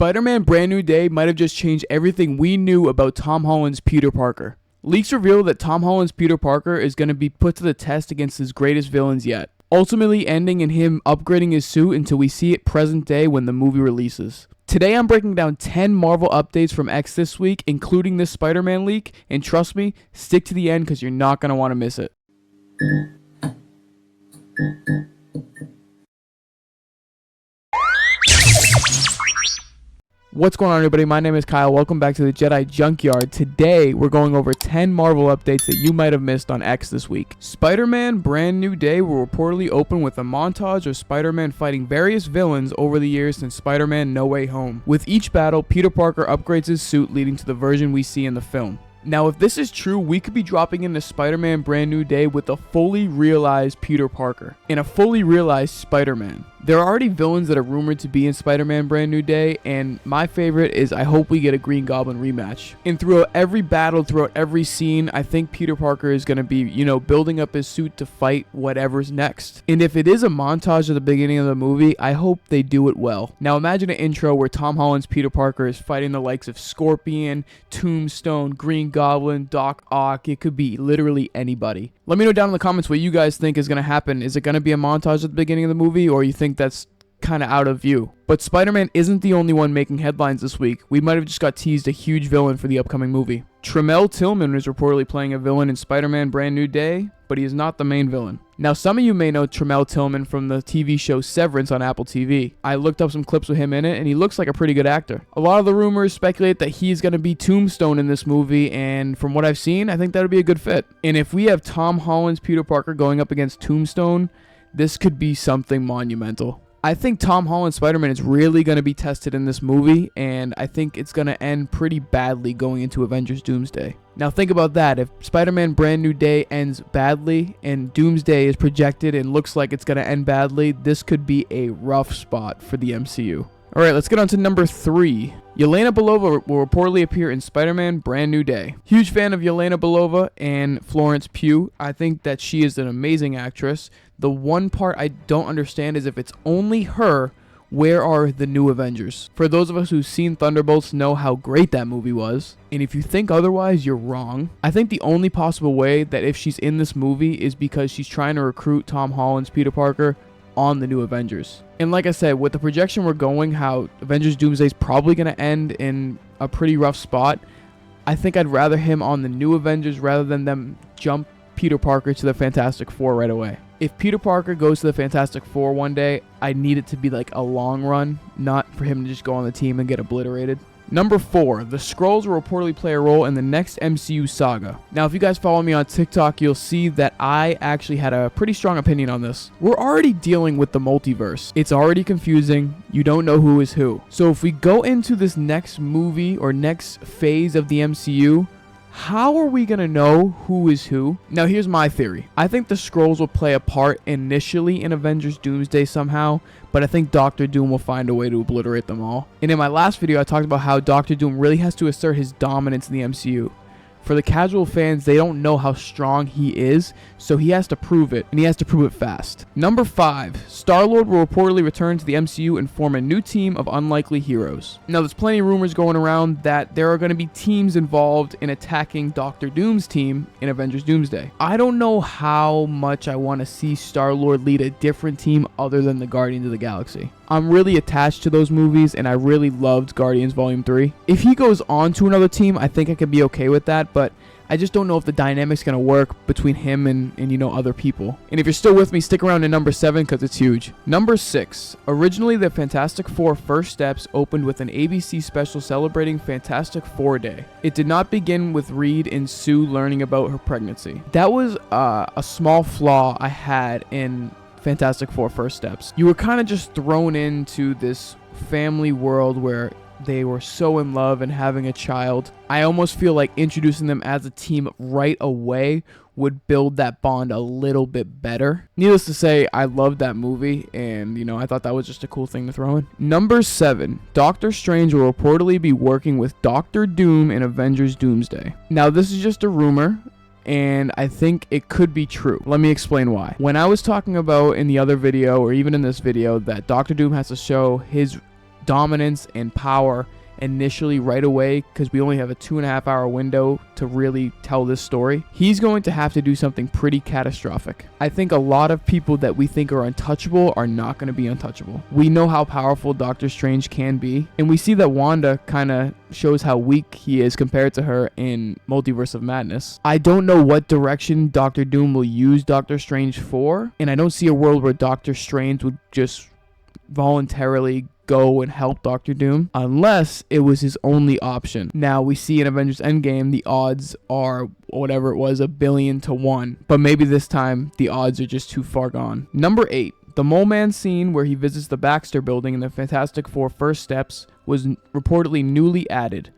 Spider-Man Brand New Day might have just changed everything we knew about Tom Holland's Peter Parker. Leaks reveal that Tom Holland's Peter Parker is going to be put to the test against his greatest villains yet, ultimately ending in him upgrading his suit until we see it present day when the movie releases. Today I'm breaking down 10 Marvel updates from X this week, including this Spider-Man leak, and trust me, stick to the end because you're not going to want to miss it. What's going on, everybody? My name is Kyle. Welcome back to the Jedi Junkyard. Today, we're going over 10 Marvel updates that you might have missed on X this week. Spider-Man Brand New Day will reportedly open with a montage of Spider-Man fighting various villains over the years since Spider-Man No Way Home. With each battle, Peter Parker upgrades his suit, leading to the version we see in the film. Now, if this is true, we could be dropping into Spider-Man Brand New Day with a fully realized Peter Parker and a fully realized Spider-Man. There are already villains that are rumored to be in Spider-Man Brand New Day, and my favorite is I hope we get a Green Goblin rematch. And throughout every battle, throughout every scene, I think Peter Parker is going to be, building up his suit to fight whatever's next. And if it is a montage at the beginning of the movie, I hope they do it well. Now imagine an intro where Tom Holland's Peter Parker is fighting the likes of Scorpion, Tombstone, Green Goblin, Doc Ock. It could be literally anybody. Let me know down in the comments what you guys think is going to happen. Is it going to be a montage at the beginning of the movie, or you think that's kind of out of view? But Spider-Man isn't the only one making headlines this week. We might have just got teased a huge villain for the upcoming movie. Tremel Tillman is reportedly playing a villain in Spider-Man Brand New Day, but he is not the main villain. Now, some of you may know Tremel Tillman from the TV show Severance on Apple TV. I looked up some clips with him in it, and he looks like a pretty good actor. A lot of the rumors speculate that he's going to be Tombstone in this movie, and from what I've seen, I think that would be a good fit. And if we have Tom Holland's Peter Parker going up against Tombstone, this could be something monumental. I think Tom Holland's Spider-Man is really going to be tested in this movie, and I think it's going to end pretty badly going into Avengers Doomsday. Now think about that. If Spider-Man Brand New Day ends badly and Doomsday is projected and looks like it's going to end badly, this could be a rough spot for the MCU. Alright, let's get on to number 3. Yelena Belova will reportedly appear in Spider-Man Brand New Day. Huge fan of Yelena Belova and Florence Pugh. I think that she is an amazing actress. The one part I don't understand is if it's only her, where are the new Avengers? For those of us who've seen Thunderbolts know how great that movie was. And if you think otherwise, you're wrong. I think the only possible way that if she's in this movie is because she's trying to recruit Tom Holland's Peter Parker on the new Avengers. And like I said, with the projection we're going, how Avengers Doomsday is probably going to end in a pretty rough spot, I think I'd rather him on the new Avengers rather than them jump Peter Parker to the Fantastic Four right away. If Peter Parker goes to the Fantastic Four one day, I need it to be like a long run, not for him to just go on the team and get obliterated. Number 4, the Skrulls will reportedly play a role in the next MCU saga. Now, if you guys follow me on TikTok, you'll see that I actually had a pretty strong opinion on this. We're already dealing with the multiverse. It's already confusing. You don't know who is who. So if we go into this next movie or next phase of the MCU, how are we going to know who is who? Now, here's my theory. I think the Skrulls will play a part initially in Avengers Doomsday somehow, but I think Doctor Doom will find a way to obliterate them all. And in my last video, I talked about how Doctor Doom really has to assert his dominance in the MCU. For the casual fans, they don't know how strong he is, so he has to prove it, and he has to prove it fast. Number 5, Star-Lord will reportedly return to the MCU and form a new team of unlikely heroes. Now, there's plenty of rumors going around that there are going to be teams involved in attacking Doctor Doom's team in Avengers Doomsday. I don't know how much I want to see Star-Lord lead a different team other than the Guardians of the Galaxy. I'm really attached to those movies, and I really loved Guardians Volume 3. If he goes on to another team, I think I could be okay with that, but I just don't know if the dynamic's going to work between him and other people. And if you're still with me, stick around to number 7 because it's huge. Number 6. Originally, the Fantastic Four First Steps opened with an ABC special celebrating Fantastic Four Day. It did not begin with Reed and Sue learning about her pregnancy. That was a small flaw I had in Fantastic Four First Steps. You were kind of just thrown into this family world where they were so in love and having a child. I almost feel like introducing them as a team right away would build that bond a little bit better. Needless to say, I loved that movie, and I thought that was just a cool thing to throw in. Number 7, Doctor Strange will reportedly be working with Doctor Doom in Avengers Doomsday. Now, this is just a rumor, and I think it could be true. Let me explain why. When I was talking about in the other video, or even in this video, that Doctor Doom has to show his dominance and power initially right away, because we only have a 2.5 hour window to really tell this story, he's going to have to do something pretty catastrophic. I think a lot of people that we think are untouchable are not going to be untouchable. We know how powerful Doctor Strange can be, and we see that Wanda kind of shows how weak he is compared to her in Multiverse of Madness. I don't know what direction Doctor Doom will use Doctor Strange for, and I don't see a world where Doctor Strange would just voluntarily go and help Doctor Doom unless it was his only option. Now we see in Avengers Endgame the odds are whatever it was, 1,000,000,000 to 1, but maybe this time the odds are just too far gone. Number 8, the Mole Man scene where he visits the Baxter building in the Fantastic Four First Steps was reportedly newly added.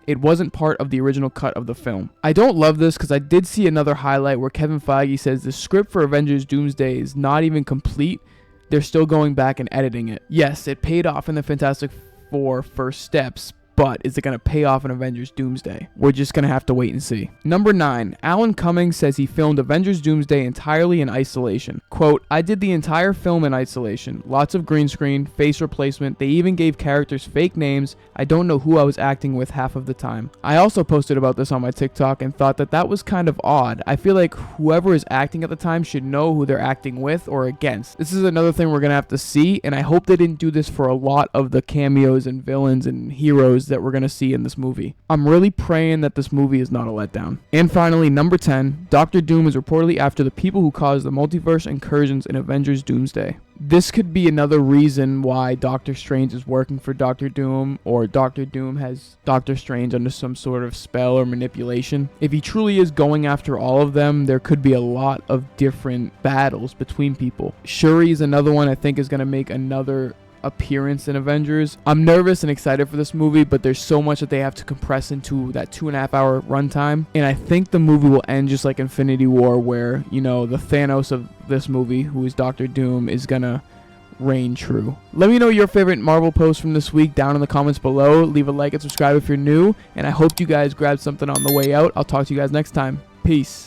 It wasn't part of the original cut of the film. I don't love this because I did see another highlight where Kevin Feige says the script for Avengers Doomsday is not even complete. They're still going back and editing it. Yes, it paid off in the Fantastic Four First Steps, but is it going to pay off in Avengers Doomsday? We're just going to have to wait and see. Number 9, Alan Cummings says he filmed Avengers Doomsday entirely in isolation. Quote, I did the entire film in isolation. Lots of green screen, face replacement. They even gave characters fake names. I don't know who I was acting with half of the time. I also posted about this on my TikTok and thought that that was kind of odd. I feel like whoever is acting at the time should know who they're acting with or against. This is another thing we're going to have to see, and I hope they didn't do this for a lot of the cameos and villains and heroes that we're going to see in this movie. I'm really praying that this movie is not a letdown. And finally, number 10, Doctor Doom is reportedly after the people who caused the multiverse incursions in Avengers Doomsday. This could be another reason why Doctor Strange is working for Doctor Doom, or Doctor Doom has Doctor Strange under some sort of spell or manipulation. If he truly is going after all of them, there could be a lot of different battles between people. Shuri is another one I think is going to make another appearance in Avengers. I'm nervous and excited for this movie, but there's so much that they have to compress into that 2.5 hour runtime, and I think the movie will end just like Infinity War, where, you know, the Thanos of this movie, who is Doctor Doom, is gonna reign true. Let me know your favorite Marvel post from this week down in the comments below. Leave a like and subscribe if you're new, and I hope you guys grabbed something on the way out. I'll talk to you guys next time. Peace.